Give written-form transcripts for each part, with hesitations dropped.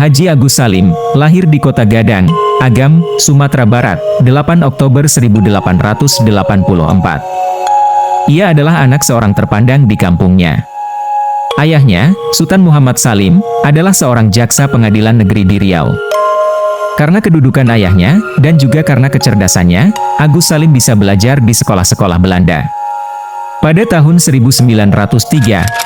Haji Agus Salim, lahir di Kota Gadang, Agam, Sumatera Barat, 8 Oktober 1884. Ia adalah anak seorang terpandang di kampungnya. Ayahnya, Sultan Muhammad Salim, adalah seorang jaksa pengadilan negeri di Riau. Karena kedudukan ayahnya, dan juga karena kecerdasannya, Agus Salim bisa belajar di sekolah-sekolah Belanda. Pada tahun 1903,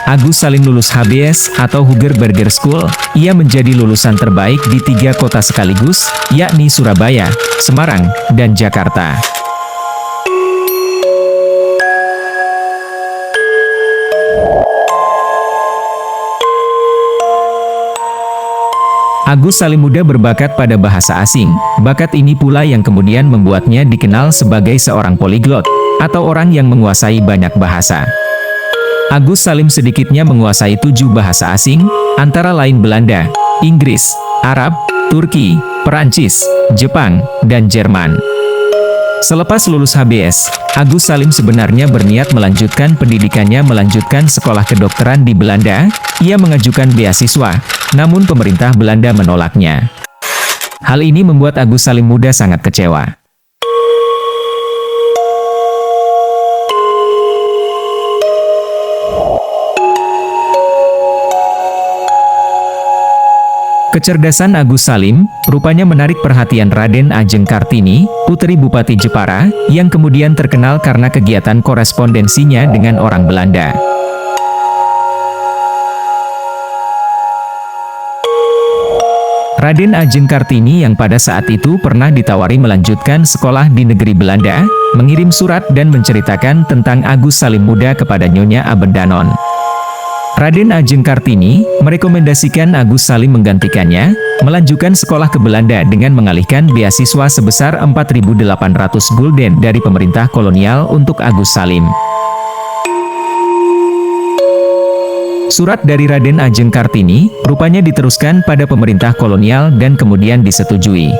Agus Salim lulus HBS atau Huger Burger School. Ia menjadi lulusan terbaik di 3 kota sekaligus, yakni Surabaya, Semarang, dan Jakarta. Agus Salim muda berbakat pada bahasa asing. Bakat ini pula yang kemudian membuatnya dikenal sebagai seorang poliglot, atau orang yang menguasai banyak bahasa. Agus Salim sedikitnya menguasai 7 bahasa asing, antara lain Belanda, Inggris, Arab, Turki, Perancis, Jepang, dan Jerman. Selepas lulus HBS, Agus Salim sebenarnya berniat melanjutkan pendidikannya melanjutkan sekolah kedokteran di Belanda. Ia mengajukan beasiswa, namun pemerintah Belanda menolaknya. Hal ini membuat Agus Salim muda sangat kecewa. Kecerdasan Agus Salim, rupanya menarik perhatian Raden Ajeng Kartini, putri Bupati Jepara, yang kemudian terkenal karena kegiatan korespondensinya dengan orang Belanda. Raden Ajeng Kartini yang pada saat itu pernah ditawari melanjutkan sekolah di negeri Belanda, mengirim surat dan menceritakan tentang Agus Salim muda kepada Nyonya Abendanon. Raden Ajeng Kartini merekomendasikan Agus Salim menggantikannya, melanjutkan sekolah ke Belanda dengan mengalihkan beasiswa sebesar 4.800 gulden dari pemerintah kolonial untuk Agus Salim. Surat dari Raden Ajeng Kartini rupanya diteruskan pada pemerintah kolonial dan kemudian disetujui.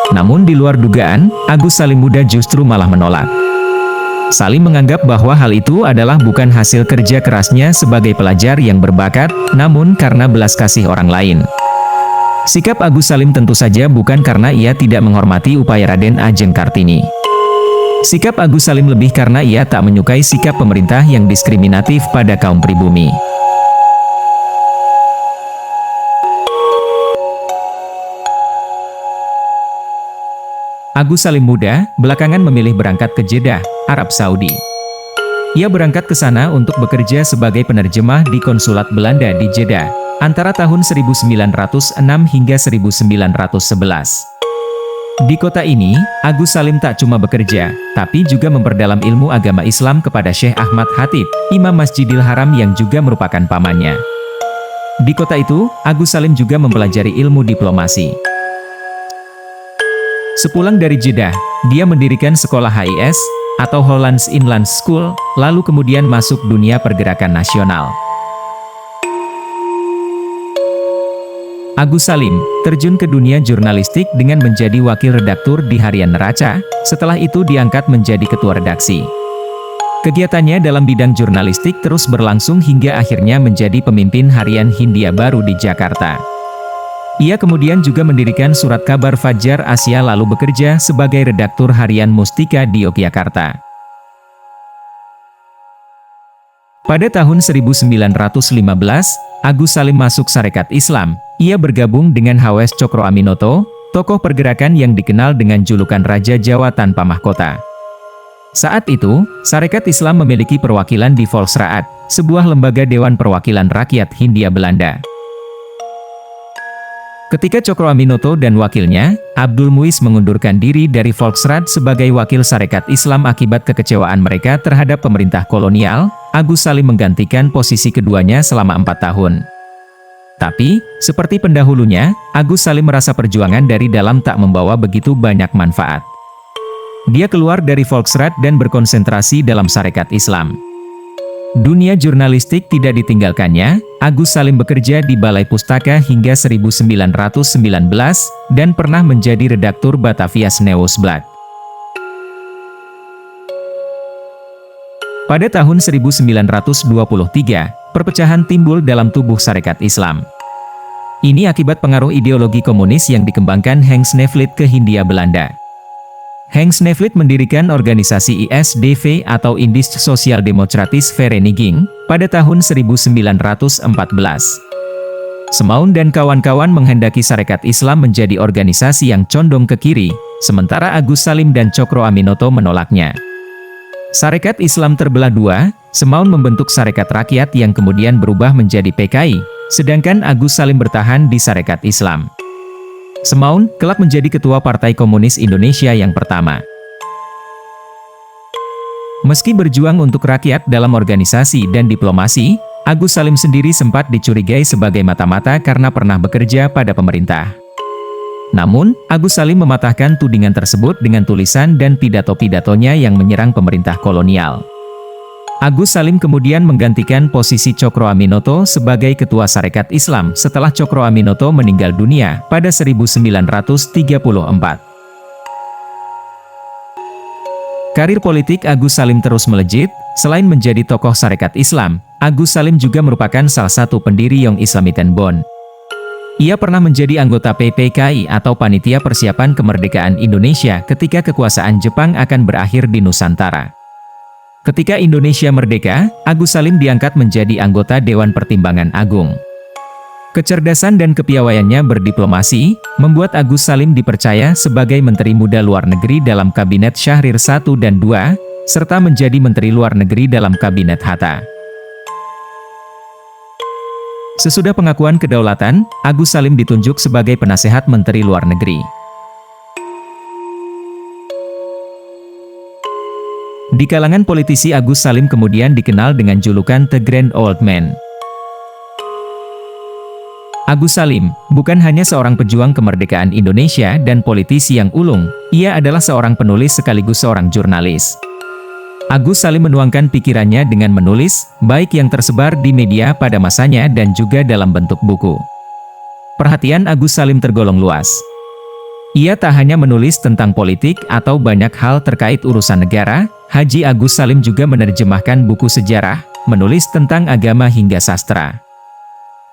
Namun di luar dugaan, Agus Salim muda justru malah menolak. Salim menganggap bahwa hal itu adalah bukan hasil kerja kerasnya sebagai pelajar yang berbakat, namun karena belas kasih orang lain. Sikap Agus Salim tentu saja bukan karena ia tidak menghormati upaya Raden Ajeng Kartini. Sikap Agus Salim lebih karena ia tak menyukai sikap pemerintah yang diskriminatif pada kaum pribumi. Agus Salim muda, belakangan memilih berangkat ke Jeddah, Arab Saudi. Ia berangkat ke sana untuk bekerja sebagai penerjemah di konsulat Belanda di Jeddah, antara tahun 1906 hingga 1911. Di kota ini, Agus Salim tak cuma bekerja, tapi juga memperdalam ilmu agama Islam kepada Syekh Ahmad Khatib, Imam Masjidil Haram yang juga merupakan pamannya. Di kota itu, Agus Salim juga mempelajari ilmu diplomasi. Sepulang dari Jeddah, dia mendirikan sekolah HIS, atau Hollands Inland School, lalu kemudian masuk dunia pergerakan nasional. Agus Salim terjun ke dunia jurnalistik dengan menjadi wakil redaktur di Harian Neraca, setelah itu diangkat menjadi ketua redaksi. Kegiatannya dalam bidang jurnalistik terus berlangsung hingga akhirnya menjadi pemimpin harian Hindia Baru di Jakarta. Ia kemudian juga mendirikan surat kabar Fajar Asia lalu bekerja sebagai redaktur harian Mustika di Yogyakarta. Pada tahun 1915, Agus Salim masuk Sarekat Islam. Ia bergabung dengan H.W. Cokro Aminoto, tokoh pergerakan yang dikenal dengan julukan Raja Jawa tanpa mahkota. Saat itu, Sarekat Islam memiliki perwakilan di Volksraad, sebuah lembaga Dewan Perwakilan Rakyat Hindia Belanda. Ketika Cokro Aminoto dan wakilnya, Abdul Muiz mengundurkan diri dari Volksraad sebagai wakil Sarekat Islam akibat kekecewaan mereka terhadap pemerintah kolonial, Agus Salim menggantikan posisi keduanya selama 4 tahun. Tapi, seperti pendahulunya, Agus Salim merasa perjuangan dari dalam tak membawa begitu banyak manfaat. Dia keluar dari Volksraad dan berkonsentrasi dalam Sarekat Islam. Dunia jurnalistik tidak ditinggalkannya, Agus Salim bekerja di Balai Pustaka hingga 1919 dan pernah menjadi redaktur Batavia's Nieuwsblad. Pada tahun 1923, perpecahan timbul dalam tubuh Sarekat Islam. Ini akibat pengaruh ideologi komunis yang dikembangkan Hans Nevelt ke Hindia Belanda. Hans Nevelt mendirikan organisasi ISDV atau Indisch Sociaal-Democratische Vereniging pada tahun 1914. Semaun dan kawan-kawan menghendaki Sarekat Islam menjadi organisasi yang condong ke kiri, sementara Agus Salim dan Cokro Aminoto menolaknya. Sarekat Islam terbelah dua, Semaun membentuk Sarekat Rakyat yang kemudian berubah menjadi PKI, sedangkan Agus Salim bertahan di Sarekat Islam. Semaun kelak menjadi Ketua Partai Komunis Indonesia yang pertama. Meski berjuang untuk rakyat dalam organisasi dan diplomasi, Agus Salim sendiri sempat dicurigai sebagai mata-mata karena pernah bekerja pada pemerintah. Namun, Agus Salim mematahkan tudingan tersebut dengan tulisan dan pidato-pidatonya yang menyerang pemerintah kolonial. Agus Salim kemudian menggantikan posisi Cokro Aminoto sebagai Ketua Sarekat Islam setelah Cokro Aminoto meninggal dunia pada 1934. Karir politik Agus Salim terus melejit. Selain menjadi tokoh Sarekat Islam, Agus Salim juga merupakan salah satu pendiri Young Islamitenbond. Ia pernah menjadi anggota PPKI atau Panitia Persiapan Kemerdekaan Indonesia ketika kekuasaan Jepang akan berakhir di Nusantara. Ketika Indonesia merdeka, Agus Salim diangkat menjadi anggota Dewan Pertimbangan Agung. Kecerdasan dan kepiawaiannya berdiplomasi, membuat Agus Salim dipercaya sebagai Menteri Muda Luar Negeri dalam Kabinet Syahrir I dan II, serta menjadi Menteri Luar Negeri dalam Kabinet Hatta. Sesudah pengakuan kedaulatan, Agus Salim ditunjuk sebagai penasehat Menteri Luar Negeri. Di kalangan politisi, Agus Salim kemudian dikenal dengan julukan The Grand Old Man. Agus Salim bukan hanya seorang pejuang kemerdekaan Indonesia dan politisi yang ulung, ia adalah seorang penulis sekaligus seorang jurnalis. Agus Salim menuangkan pikirannya dengan menulis, baik yang tersebar di media pada masanya dan juga dalam bentuk buku. Perhatian Agus Salim tergolong luas. Ia tak hanya menulis tentang politik atau banyak hal terkait urusan negara, Haji Agus Salim juga menerjemahkan buku sejarah, menulis tentang agama hingga sastra.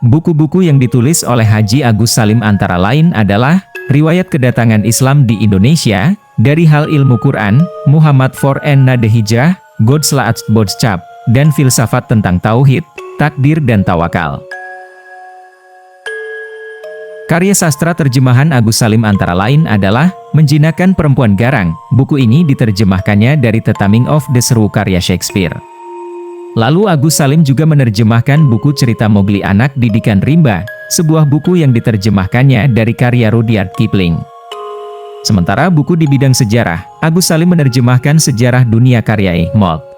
Buku-buku yang ditulis oleh Haji Agus Salim antara lain adalah Riwayat Kedatangan Islam di Indonesia, Dari Hal Ilmu Quran, Muhammad for and Nade Hijrah, Godslaat Boodschap, dan Filsafat tentang Tauhid, Takdir dan Tawakal. Karya sastra terjemahan Agus Salim antara lain adalah Menjinakkan Perempuan Garang. Buku ini diterjemahkannya dari The Taming of the Shrew karya Shakespeare. Lalu Agus Salim juga menerjemahkan buku cerita Mowgli Anak Didikan Rimba, sebuah buku yang diterjemahkannya dari karya Rudyard Kipling. Sementara buku di bidang sejarah, Agus Salim menerjemahkan Sejarah Dunia karya E. Moult.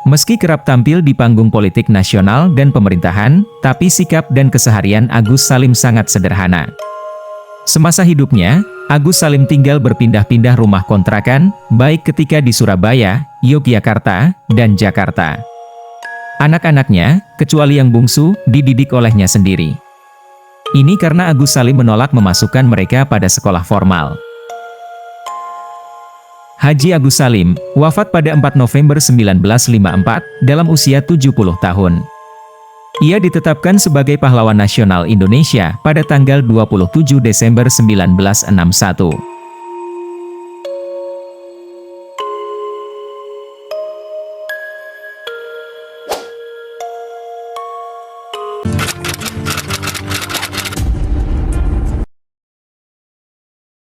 Meski kerap tampil di panggung politik nasional dan pemerintahan, tapi sikap dan keseharian Agus Salim sangat sederhana. Semasa hidupnya, Agus Salim tinggal berpindah-pindah rumah kontrakan, baik ketika di Surabaya, Yogyakarta, dan Jakarta. Anak-anaknya, kecuali yang bungsu, dididik olehnya sendiri. Ini karena Agus Salim menolak memasukkan mereka pada sekolah formal. Haji Agus Salim, wafat pada 4 November 1954, dalam usia 70 tahun. Ia ditetapkan sebagai pahlawan nasional Indonesia pada tanggal 27 Desember 1961.